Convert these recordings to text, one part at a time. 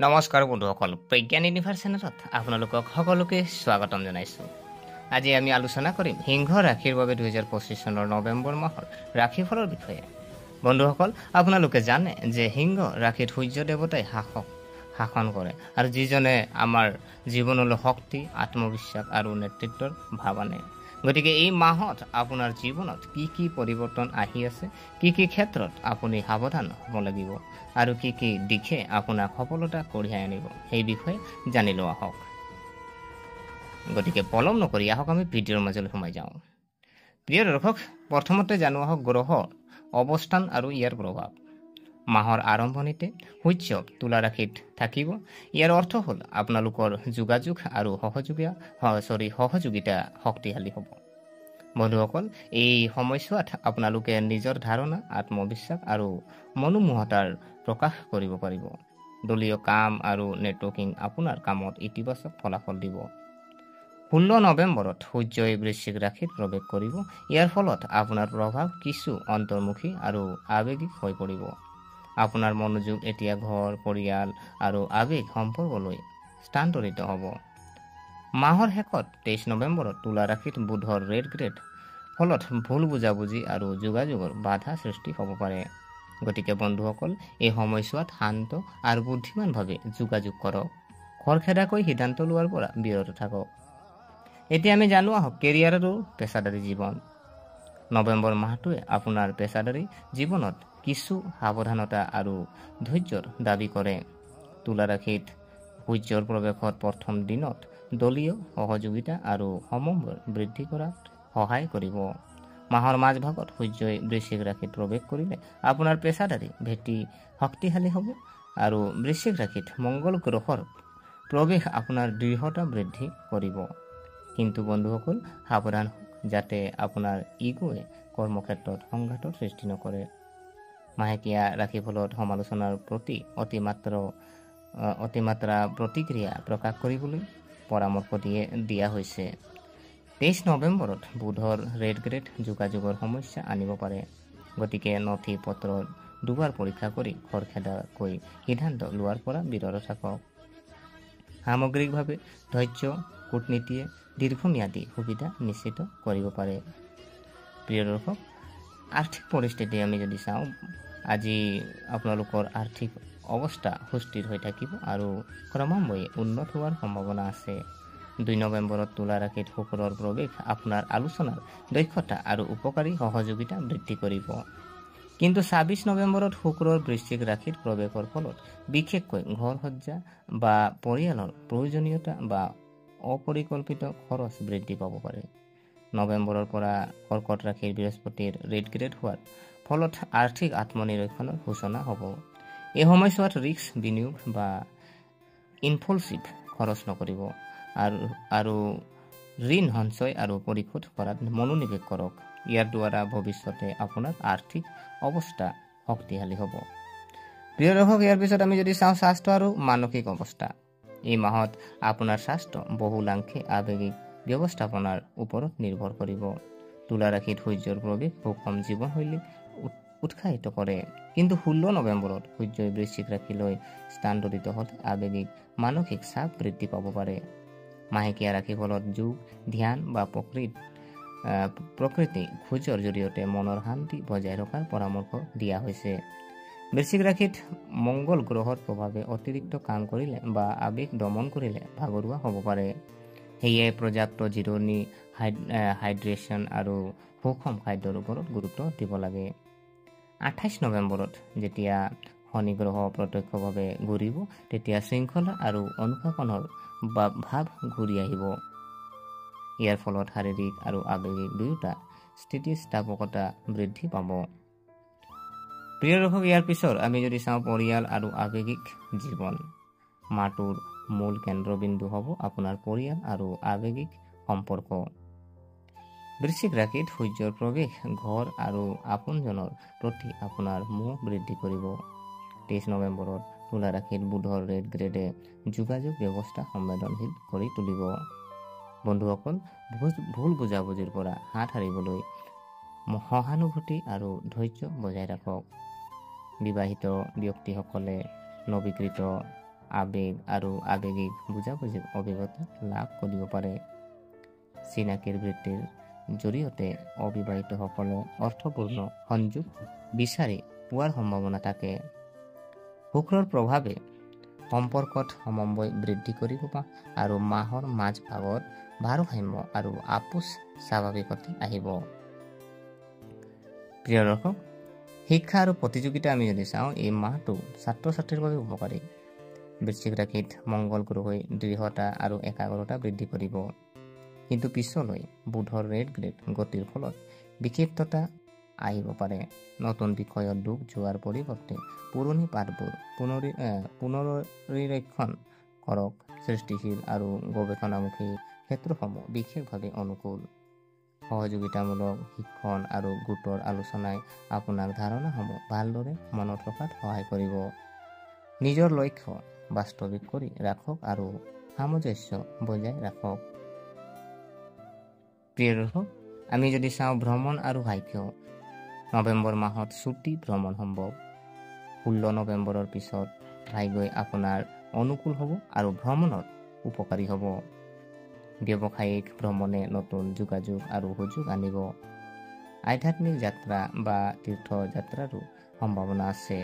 নমস্কাৰ বন্ধুসকল, প্ৰজ্ঞান ইউনিভাৰ্ছ চেনেলত আপোনালোকক সকলোকে স্বাগতম জনাইছোঁ। আজি আমি আলোচনা কৰিম সিংহ ৰাশিৰ বাবে 2025 চনৰ নৱেম্বৰ মাহৰ ৰাশিফলৰ বিষয়ে। বন্ধুসকল, আপোনালোকে জানে যে সিংহ ৰাশিত সূৰ্য দেৱতাই শাসন কৰে আৰু যিজনে আমাৰ জীৱনলৈ শক্তি, আত্মবিশ্বাস আৰু নেতৃত্বৰ ভাৱ আনে। গতিকে এই মাহত আপোনাৰ জীৱনত কি কি পৰিৱৰ্তন আহি আছে, কি কি ক্ষেত্ৰত আপুনি সাৱধান হ'ব লাগিব আৰু কি কি দিশে আপোনাক সফলতা কঢ়িয়াই আনিব, সেই বিষয়ে জানি লোৱা হওক। গতিকে পলম নকৰি আহক আমি ভিডিঅ'ৰ মাজলৈ সোমাই যাওঁ। প্ৰিয় দৰ্শক, প্ৰথমতে জানো আহক গ্ৰহৰ অৱস্থান আৰু ইয়াৰ প্ৰভাৱ। মাহৰ আৰম্ভণিতে সূৰ্য তুলা ৰাশিত থাকিব। ইয়াৰ অৰ্থ হ'ল আপোনালোকৰ যোগাযোগ আৰু সহযোগিতা শক্তিশালী হ'ব। বন্ধুসকল, এই সময়ছোৱাত আপোনালোকে নিজৰ ধাৰণা, আত্মবিশ্বাস আৰু মনোমোহতাৰ প্ৰকাশ কৰিব পাৰিব। দলীয় কাম আৰু নেটৱৰ্কিং আপোনাৰ কামত ইতিবাচক ফলাফল দিব। 16 নৱেম্বৰত সূৰ্যই বৃশ্চিক ৰাশিত প্ৰৱেশ কৰিব। ইয়াৰ ফলত আপোনাৰ প্ৰভাৱ কিছু অন্তৰ্মুখী আৰু আৱেগিক হৈ পৰিব। আপোনাৰ মনোযোগ এতিয়া ঘৰ, পৰিয়াল আৰু আৱেগ সম্পৰ্কলৈ স্থানান্তৰিত হ'ব। মাহৰ শেষত 23 নৱেম্বৰত তুলা ৰাশিত বুধৰ ৰেড গ্ৰেড ফলত ভুল বুজাবুজি আৰু যোগাযোগৰ বাধা সৃষ্টি হ'ব পাৰে। গতিকে বন্ধুসকল, এই সময়ছোৱাত শান্ত আৰু বুদ্ধিমানভাৱে যোগাযোগ কৰক। খৰখেদাকৈ সিদ্ধান্ত লোৱাৰ পৰা বিৰত থাকক। এতিয়া আমি জানো আহক কেৰিয়াৰ আৰু পেছাদাৰী জীৱন। নৱেম্বৰ মাহটোৱে আপোনাৰ পেছাদাৰী জীৱনত কিছু সাৱধানতা আৰু ধৈৰ্যৰ দাবী কৰে। তুলা ৰাশিত সূৰ্যৰ প্ৰৱেশৰ প্ৰথম দিনত দলীয় সহযোগিতা আৰু সমন্বয় বৃদ্ধি কৰাত সহায় কৰিব। মাহৰ মাজভাগত সূৰ্যই বৃশ্চিক ৰাশিত প্ৰৱেশ কৰিলে আপোনাৰ পেছাদাৰী ভেটি শক্তিশালী হ'ব আৰু বৃশ্চিক ৰাশিত মংগল গ্ৰহৰ প্ৰৱেশ আপোনাৰ দৃঢ়তা বৃদ্ধি কৰিব। কিন্তু বন্ধুসকল, সাৱধান যাতে আপোনাৰ ইগোৱে কৰ্মক্ষেত্ৰত সংঘাতৰ সৃষ্টি নকৰে। মাহেকীয়া ৰাশিফলত সমালোচনাৰ প্ৰতি অতিমাত্ৰা প্ৰতিক্ৰিয়া প্ৰকাশ কৰিবলৈ পৰামৰ্শ দিয়া হৈছে। 23 নৱেম্বৰত বুধৰ ৰেড গ্ৰেড যোগাযোগৰ সমস্যা আনিব পাৰে। গতিকে নথি পত্ৰ দুবাৰ পৰীক্ষা কৰি খৰখেদাকৈ সিদ্ধান্ত লোৱাৰ পৰা বিৰত থাকক। সামগ্ৰিকভাৱে ধৈৰ্য কূটনীতিয়ে দীৰ্ঘম্যাদী সুবিধা নিশ্চিত কৰিব পাৰে। প্ৰিয় দৰ্শক, আৰ্থিক পৰিস্থিতি আমি যদি চাওঁ, আজি আপোনালোকৰ আৰ্থিক অৱস্থা সুস্থিৰ হৈ থাকিব আৰু ক্ৰমান্বয়ে উন্নত হোৱাৰ সম্ভাৱনা আছে। 2 নৱেম্বৰত তুলা ৰাশিত শুক্ৰৰ প্ৰৱেশ আপোনাৰ আলোচনাৰ দক্ষতা আৰু উপকাৰী সহযোগিতা বৃদ্ধি কৰিব। কিন্তু 26 নৱেম্বৰত শুক্ৰৰ বৃশ্চিক ৰাশিত প্ৰৱেশৰ ফলত বিশেষকৈ ঘৰ সজ্জা বা পৰিয়ালৰ প্ৰয়োজনীয়তা বা অপৰিকল্পিত খৰচ বৃদ্ধি পাব পাৰে। নৱেম্বৰৰ পৰা কৰ্কট ৰাশিৰ বৃহস্পতিৰ ৰেড গ্ৰেড হোৱাৰ ফলত আৰ্থিক আত্মনিৰীক্ষণৰ সূচনা হ'ব। এই সময়ছোৱাত ৰিস্ক বিনিয়োগ বা ইনফলছিভ খৰচ নকৰিব আৰু ঋণ সঞ্চয় আৰু পৰিশোধ কৰাত মনোনিৱেশ কৰক। ইয়াৰ দ্বাৰা ভৱিষ্যতে আপোনাৰ আৰ্থিক অৱস্থা শক্তিশালী হ'ব। প্ৰিয় দৰ্শক, ইয়াৰ পিছত আমি যদি চাওঁ স্বাস্থ্য আৰু মানসিক অৱস্থা। এই মাহত আপোনাৰ স্বাস্থ্য বহুলাংশে আৱেগিক ব্যৱস্থাপনাৰ ওপৰত নিৰ্ভৰ কৰিব। তুলা ৰাশিত সূৰ্যৰ প্ৰৱেশ সুষম জীৱনশৈলী উৎসাহিত কৰে। কিন্তু 16 নৱেম্বৰত সূৰ্যই বৃশ্চিক ৰাশিলৈ স্থানান্তৰিত হ'লে আৱেগিক মানসিক চাপ বৃদ্ধি পাব পাৰে। মাহেকীয়া ৰাশিফলত যোগ, ধ্যান বা প্ৰকৃতি খোজৰ জৰিয়তে মনৰ শান্তি বজাই ৰখাৰ পৰামৰ্শ দিয়া হৈছে। বৃশ্চিক ৰাশিত মংগল গ্ৰহৰ প্ৰভাৱে অতিৰিক্ত কাম কৰিলে বা আৱেগ দমন কৰিলে ভাগৰুৱা হ'ব পাৰে। সেয়ে পৰ্যাপ্ত জিৰণি, হাইড্ৰেশ্যন আৰু সুষম খাদ্যৰ ওপৰত গুৰুত্ব দিব লাগে। 28 নৱেম্বৰত যেতিয়া শনি গ্ৰহ প্ৰত্যক্ষভাৱে ঘূৰিব, তেতিয়া শৃংখলা আৰু অনুশাসনৰ ভাৱ ঘূৰি আহিব। ইয়াৰ ফলত শাৰীৰিক আৰু আৱেগিক দুয়োটা স্থিতিস্থাপকতা বৃদ্ধি পাব। প্ৰিয় দৰ্শক, ইয়াৰ পিছত আমি যদি চাওঁ পৰিয়াল আৰু আৱেগিক জীৱন। মাহটোৰ মূল কেন্দ্ৰবিন্দু হ'ব আপোনাৰ পৰিয়াল আৰু আৱেগিক সম্পৰ্ক। বৃশ্চিক ৰাশিত সূৰ্যৰ প্ৰৱেশ ঘৰ আৰু আপোনজনৰ প্ৰতি আপোনাৰ মোহ বৃদ্ধি কৰিব। 23 নৱেম্বৰত তুলা ৰাশিত বুধৰ ৰেড গ্ৰেডে যোগাযোগ ব্যৱস্থা সংবেদনশীল কৰি তুলিব। বন্ধুসকল, ভুল বুজাবুজিৰ পৰা হাত সাৰিবলৈ সহানুভূতি আৰু ধৈৰ্য বজাই ৰাখক। বিবাহিত ব্যক্তিসকলে নৱীকৃত আবেগ আৰু আৱেগিক বুজাবুজিৰ অভিজ্ঞতা লাভ কৰিব পাৰে। চিনাকিৰ বৃত্তিৰ জৰিয়তে অবিবাহিতসকলে অৰ্থপূৰ্ণ সংযোগ বিচাৰি পোৱাৰ সম্ভাৱনা থাকে। শুক্ৰৰ প্ৰভাৱে সম্পৰ্কত সমন্বয় বৃদ্ধি কৰিব আৰু মাহৰ মাজভাগত ভাৰসাম্য আৰু আপোচ স্বাভাৱিকতে আহিব। প্ৰিয় দৰ্শক, শিক্ষা আৰু প্ৰতিযোগিতা আমি যদি চাওঁ, এই মাহটো ছাত্ৰ ছাত্ৰীৰ বাবে উপকাৰী। বৃশ্চিক ৰাশিত মংগল গ্ৰহই দৃঢ়তা আৰু একাগ্ৰতা বৃদ্ধি কৰিব, কিন্তু পিছলৈ বুধৰ ৰেটগ্ৰেড গতিৰ ফলত বিক্ষিপ্ততা আহিব পাৰে। নতুন বিষয়ত ডুব যোৱাৰ পৰিৱৰ্তে পুৰণি পাঠবোৰ পুনৰীক্ষণ কৰক। সৃষ্টিশীল আৰু গৱেষণামুখী ক্ষেত্ৰসমূহ বিশেষভাৱে অনুকূল। সহযোগিতামূলক শিক্ষণ আৰু গোটৰ আলোচনাই আপোনাক ধাৰণাসমূহ ভালদৰে মনত ৰখাত সহায় কৰিব। নিজৰ লক্ষ্য বাস্তৱিক কৰি ৰাখক আৰু সামঞ্জস্য বজাই ৰাখক। প্ৰিয় দৰ্শক, আমি যদি চাওঁ ভ্ৰমণ আৰু ভাগ্য, নৱেম্বৰ মাহত ছুটি ভ্ৰমণ সম্ভৱ। 16 নৱেম্বৰৰ পিছত ভাগ্যই আপোনাৰ অনুকূল হ'ব আৰু ভ্ৰমণত উপকাৰী হ'ব। ব্যৱসায়িক ভ্ৰমণে নতুন যোগাযোগ আৰু সুযোগ আনিব। আধ্যাত্মিক যাত্ৰা বা তীৰ্থযাত্ৰাৰো সম্ভাৱনা আছে।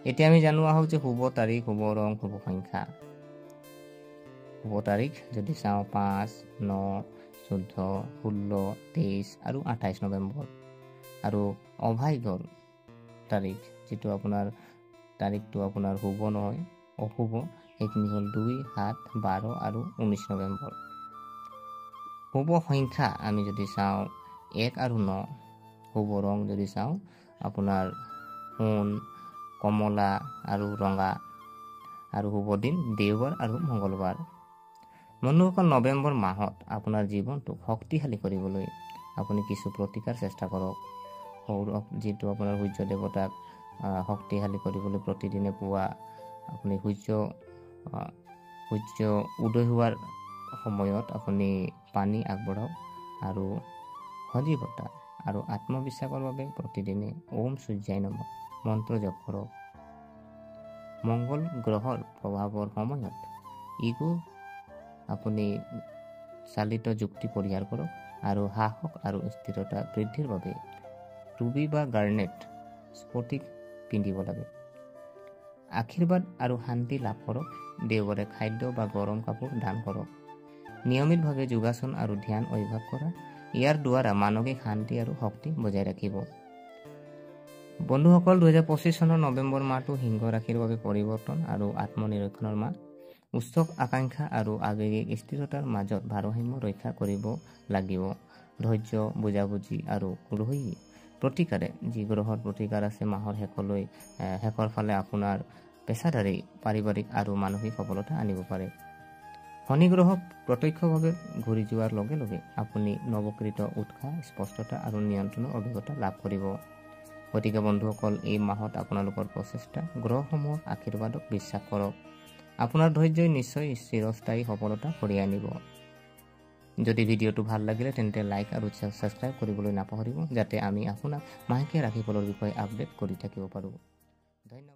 এতিয়া আমি জানো আহক যে শুভ তাৰিখ, শুভ ৰং, শুভ সংখ্যা। শুভ তাৰিখ যদি চাওঁ 5, 9, 14, 16, 23 আৰু 28 নৱেম্বৰ। আৰু অভাগ্যৰ তাৰিখ যিটো আপোনাৰ তাৰিখটো আপোনাৰ শুভ নহয়, অশুভ, সেইখিনি হ'ল 2, 7, 12 আৰু 19 নৱেম্বৰ। শুভ সংখ্যা আমি যদি চাওঁ 1 আৰু 9। শুভ ৰং যদি চাওঁ আপোনাৰ সোণ, কমলা আৰু ৰঙা। আৰু শুভ দিন দেওবাৰ আৰু মঙলবাৰ। বন্ধুসকল, নৱেম্বৰ মাহত আপোনাৰ জীৱনটোক শক্তিশালী কৰিবলৈ আপুনি কিছু প্ৰতিকাৰ চেষ্টা কৰক। যিটো আপোনাৰ সূৰ্য দেৱতাক শক্তিশালী কৰিবলৈ প্ৰতিদিনে পুৱা আপুনি সূৰ্য উদয় হোৱাৰ সময়ত আপুনি পানী আগবঢ়াওক আৰু সজীৱতা আৰু আত্মবিশ্বাসৰ বাবে প্ৰতিদিনে ওম সূৰ্যায় নমঃ মন্ত্ৰ জপ কৰক। মংগল গ্ৰহৰ প্ৰভাৱৰ সময়ত ইগো আপুনি চালিত যুক্তি পৰিহাৰ কৰক আৰু সাহস আৰু স্থিৰতা বৃদ্ধিৰ বাবে ৰুবি বা গাৰ্নেট স্ফটিক পিন্ধিব লাগে। আশীৰ্বাদ আৰু শান্তি লাভ কৰক। দেওবাৰে খাদ্য বা গৰম কাপোৰ দান কৰক। নিয়মিতভাৱে যোগাসন আৰু ধ্যান অভ্যাস কৰা, ইয়াৰ দ্বাৰা মানসিক শান্তি আৰু শক্তি বজাই ৰাখিব। বন্ধুসকল, 2025 চনৰ নৱেম্বৰ মাহটো সিংহ ৰাশিৰ বাবে পৰিৱৰ্তন আৰু আত্মনিৰীক্ষণৰ মাহ। উচ্চ আকাংক্ষা আৰু আৱেগিক স্থিৰতাৰ মাজত ভাৰসাম্য ৰক্ষা কৰিব লাগিব। ধৈৰ্য, বুজাবুজি আৰু গ্ৰহী প্ৰতিকাৰে যি গ্ৰহৰ প্ৰতিকাৰ আছে মাহৰ শেষৰ ফালে আপোনাৰ পেছাদাৰী, পাৰিবাৰিক আৰু মানসিক সফলতা আনিব পাৰে। শনি গ্ৰহ প্ৰত্যক্ষভাৱে ঘূৰি যোৱাৰ লগে লগে আপুনি নৱকৃত উৎসাহ, স্পষ্টতা আৰু নিয়ন্ত্ৰণৰ অভিজ্ঞতা লাভ কৰিব। গতিকে বন্ধুসকল, এই মাহত আপোনালোকৰ প্ৰচেষ্টা, গ্ৰহসমূহৰ আশীৰ্বাদক বিশ্বাস কৰক। আপোনাৰ ধৈৰ্যই নিশ্চয় চিৰস্থায়ী সফলতা কঢ়িয়াই আনিব। যদি ভিডিঅ'টো ভাল লাগিলে তেন্তে লাইক আৰু ছাবস্ক্ৰাইব কৰিবলৈ নাপাহৰিব, যাতে আমি আপোনাক মাহেকীয়া ৰাশিফলৰ বিষয়ে আপডেট কৰি থাকিব পাৰোঁ। ধন্যবাদ।